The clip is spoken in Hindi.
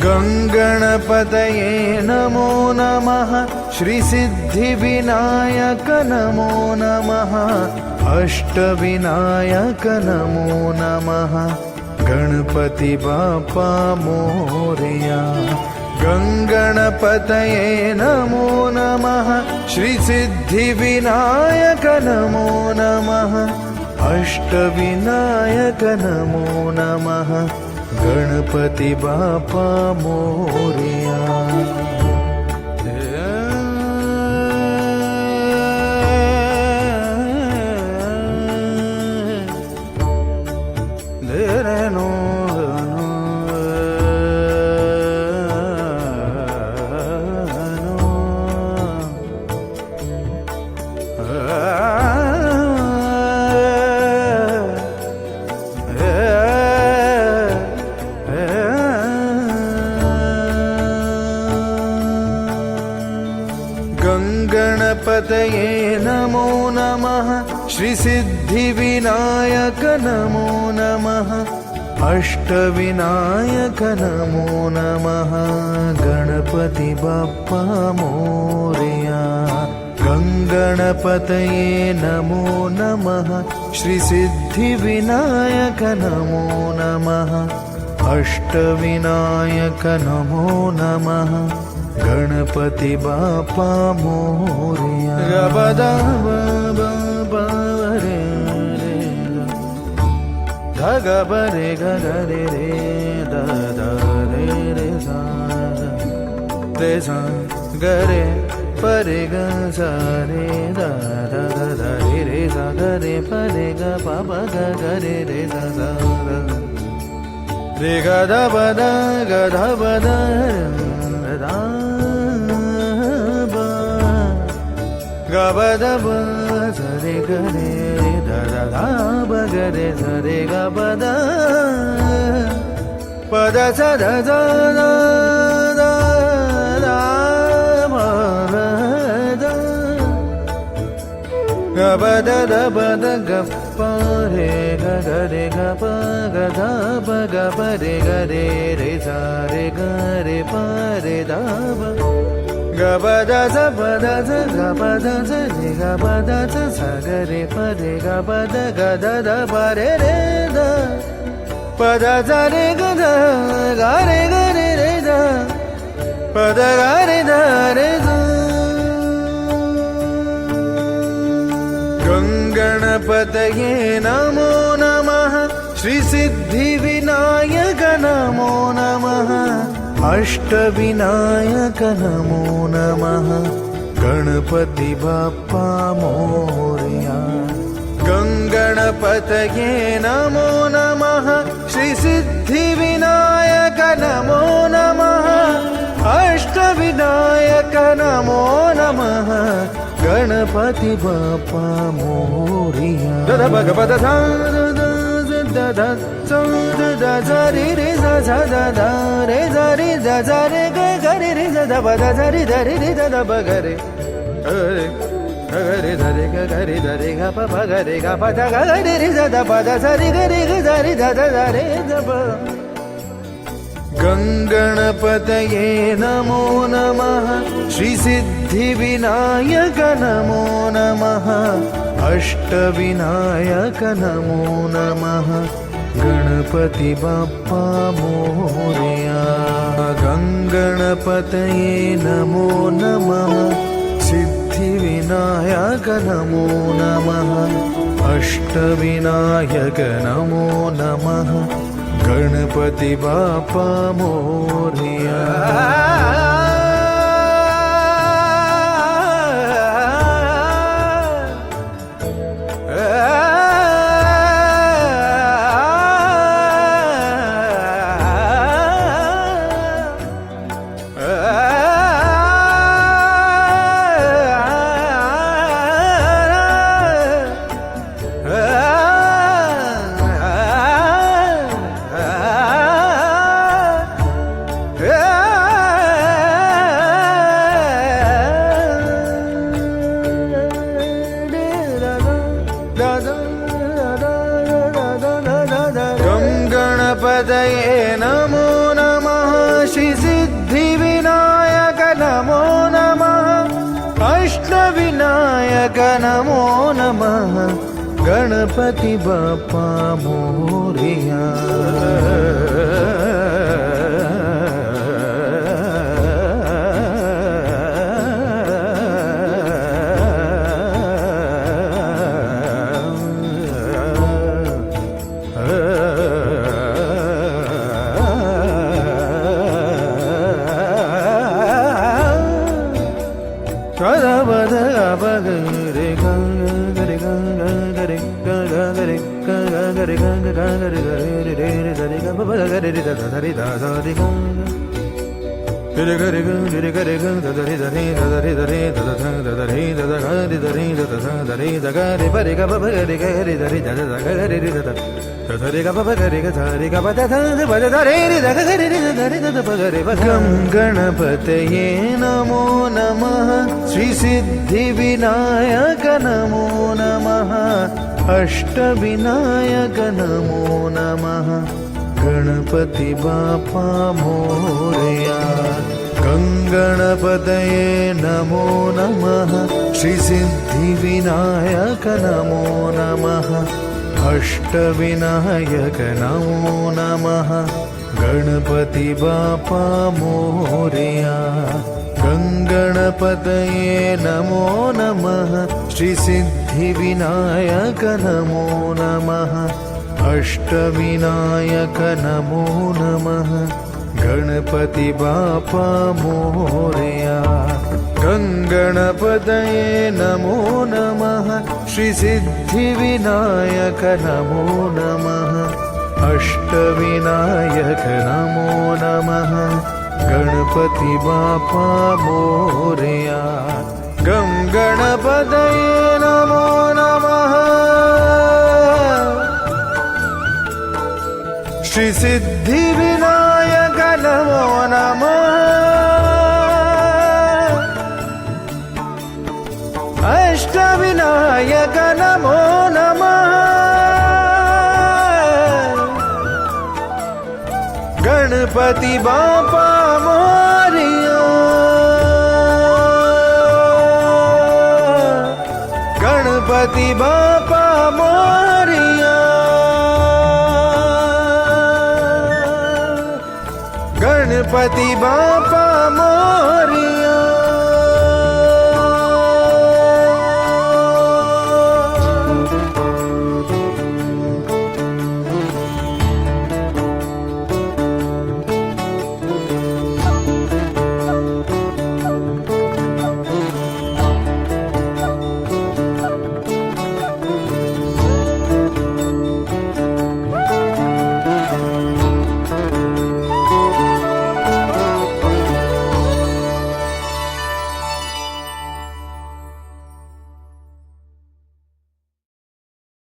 गङ्गणपतये नमो नमः। श्रीसिद्धिविनायक नमो नमः। अष्टविनायक नमो नमः। गणपति बाप्पा मोरया। गङ्गणपतये नमो नमः। श्रीसिद्धिविनायक नमो नमः। अष्टविनायक नमो नमः। गणपति बाप्पा मोरया। गणपतये नमो नमः। श्रीसिद्धिविनायक नमो नमः। अष्टविनायक नमो नमः। गणपति बाप्पा मोरया। गङ्गणपतये नमो नमः। श्रीसिद्धिविनायक नमो नमः। अष्टविनायक नमो नमः। गणपति बाप्पा मोरया। गबदा रे ग बरे ग रे रे द रे रे सा रे सा ग रे परे ग सा रे द रे रे सा ग रे परे ग पा ग रे रे सा सा रे ग ध ब द ग ध ब द गबद सरे गरे दा बगरे सरे गबद पद सद गबद बद गप रे गरे गप गध बग परे गरे रे सारे गरे परे दाब गबद बद गबद रे गबद सगरे परे गबद गद परे रे द पद रे गद गारे गरे रे द पद गारे द रे द। गङ्गणपतये नमो नमः। श्रीसिद्धिविनायक नमो नमः। अष्टविनायक नमो नमः। गणपति बाप्पा मोरया। गङ्गणपतये नमो नमः। श्रीसिद्धिविनायक नमो नमः। अष्टविनायक नमो नमः। गणपति बाप्पा मोरया। दद भगवद द रे रे सा सा द रे सा रे सा रे ग रे रे सा द ब द रे द रे रे द ब ग रे रे ध रे ग रे ध रे ग प ग रे ग प द ग रे रे सा द ब द सा रे ग रे ग रे द द रे द ब। गङ्गणपतये नमो नमः। श्रीसिद्धिविनायक नमो नमः। अष्टविनायक नमो नमः। गणपति बाप्पा मोरया। गङ्गणपतये नमो नमः। सिद्धिविनायक नमो नमः। अष्टविनायक नमो नमः। गणपति बाप्पा मोरया। विनायक नमो नमः गणपति बाप्पा मोरया। गणपतये नमो नमः श्री सिद्धि विनायक नमो नमः अष्टविनायक नमो नमः गणपति बाप्पा मोरया। गणपतये नमो नमः श्री सिद्धि विनायक नमो नमः अष्टविनायक नमो नमः गणपति बाप्पा मोरया। गणपतये नमो नमः श्री सिद्धि विनायक नमो नमः अष्टविनायक नमो नमः गणपति बाप्पा मोरया। गणपतये नमो नमः श्री सिद्धि विनायक नमो नमः अष्टविनायक नमो नमः गणपति बाप्पा मोरया। गणपतये नमो नमः श्री सिद्धि विनायक नमो नमः अष्टविनायक नमो नमः गणपति बाप्पा मोरया। गणपति बाप्पा मोरया। गणपति बाप्पा मोरया।